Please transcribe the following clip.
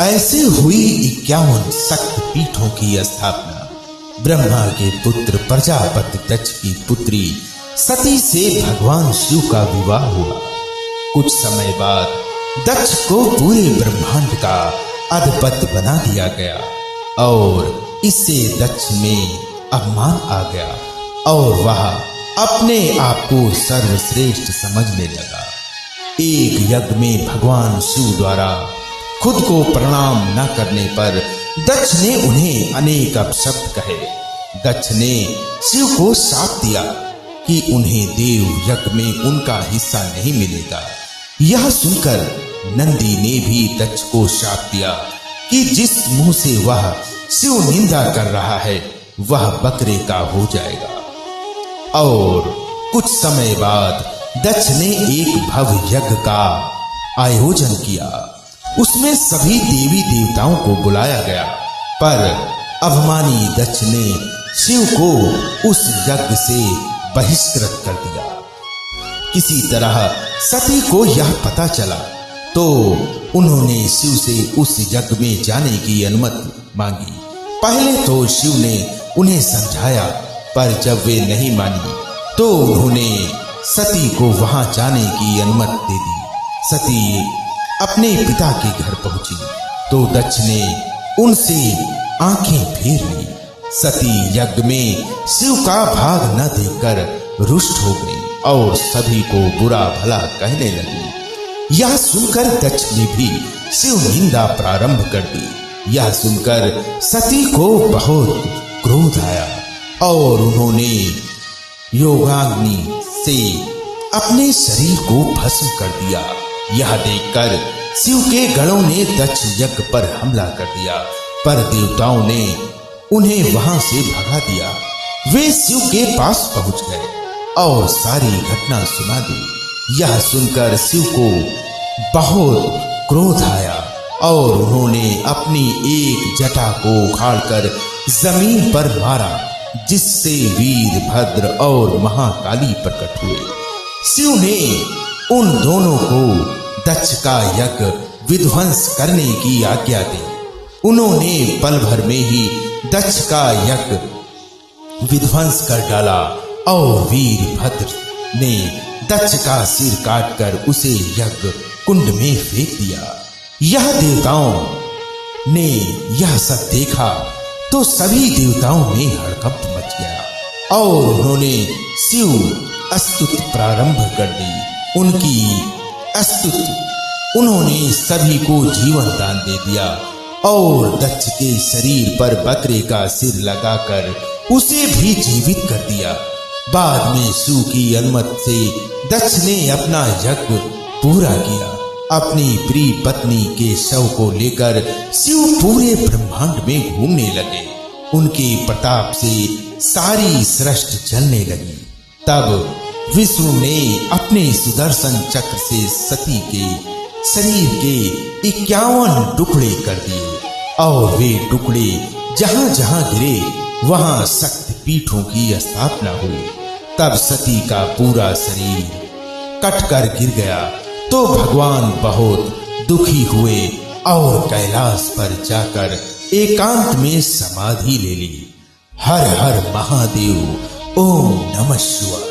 ऐसे हुई 51 शक्ति पीठों की स्थापना। ब्रह्मा के पुत्र प्रजापति दक्ष की पुत्री सती से भगवान शिव का विवाह हुआ। कुछ समय बाद दक्ष को पूरे ब्रह्मांड का अधिपति बना दिया गया और इससे दक्ष में अभिमान आ गया और वह अपने आप को सर्वश्रेष्ठ समझने लगा। एक यज्ञ में भगवान शिव द्वारा खुद को प्रणाम न करने पर दक्ष ने उन्हें अनेक अपशब्द कहे। दक्ष ने शिव को शाप दिया कि उन्हें देव यज्ञ में उनका हिस्सा नहीं मिलेगा। यह सुनकर नंदी ने भी दक्ष को शाप दिया कि जिस मुंह से वह शिव निंदा कर रहा है वह बकरे का हो जाएगा। और कुछ समय बाद दक्ष ने एक भव्य यज्ञ का आयोजन किया। उसमें सभी देवी देवताओं को बुलाया गया, पर अभिमानी दक्ष ने शिव को उस यज्ञ से बहिष्कृत कर दिया। किसी तरह सती को यह पता चला तो उन्होंने शिव से उस यज्ञ में जाने की अनुमति मांगी। पहले तो शिव ने उन्हें समझाया, पर जब वे नहीं मानी तो उन्होंने सती को वहां जाने की अनुमति दे दी। सती अपने पिता के घर पहुंची तो दक्ष ने उनसे आंखें फेर ली। सती यज्ञ में शिव का भाग न देखकर रुष्ट हो गई और सभी को बुरा भला कहने लगी। यह सुनकर दक्ष ने भी शिव निंदा प्रारंभ कर दी। यह सुनकर सती को बहुत क्रोध आया और उन्होंने योगाग्नि से अपने शरीर को भस्म कर दिया। यह देखकर शिव के गणों ने दक्ष यज्ञ पर हमला कर दिया, पर देवताओं ने उन्हें वहां से भगा दिया। वे शिव के पास पहुंच गए और सारी घटना सुना दी। यह सुनकर शिव को बहुत क्रोध आया और उन्होंने अपनी एक जटा को उखाड़कर जमीन पर मारा, जिससे वीरभद्र और महाकाली प्रकट हुए। शिव ने उन दोनों को दक्ष का यज्ञ विध्वंस करने की आज्ञा दी। उन्होंने पल भर में ही दक्ष का यज्ञ विध्वंस कर डाला और वीरभद्र ने दक्ष का सिर काटकर उसे यज्ञ कुंड में फेंक दिया। यह देवताओं ने यह सब देखा तो सभी देवताओं में हड़कंप मच गया और उन्होंने शिव स्तुति प्रारंभ कर दी। उनकी स्तुति उन्होंने सभी को जीवन दान दे दिया और दक्ष के शरीर पर बकरे का सिर लगाकर उसे भी जीवित कर दिया। बाद में शिव की अनुमति से दक्ष ने अपना यज्ञ पूरा किया। अपनी प्रिय पत्नी के शव को लेकर शिव पूरे ब्रह्मांड में घूमने लगे। उनके प्रताप से सारी सृष्टि चलने लगी। तब विष्णु ने अपने सुदर्शन चक्र से सती के शरीर के 51 टुकड़े कर दिए और वे टुकड़े जहां जहां गिरे वहां शक्ति पीठों की स्थापना हुई। तब सती का पूरा शरीर कटकर गिर गया तो भगवान बहुत दुखी हुए और कैलाश पर जाकर एकांत में समाधि ले ली। हर हर महादेव। ओम नमः शिवाय।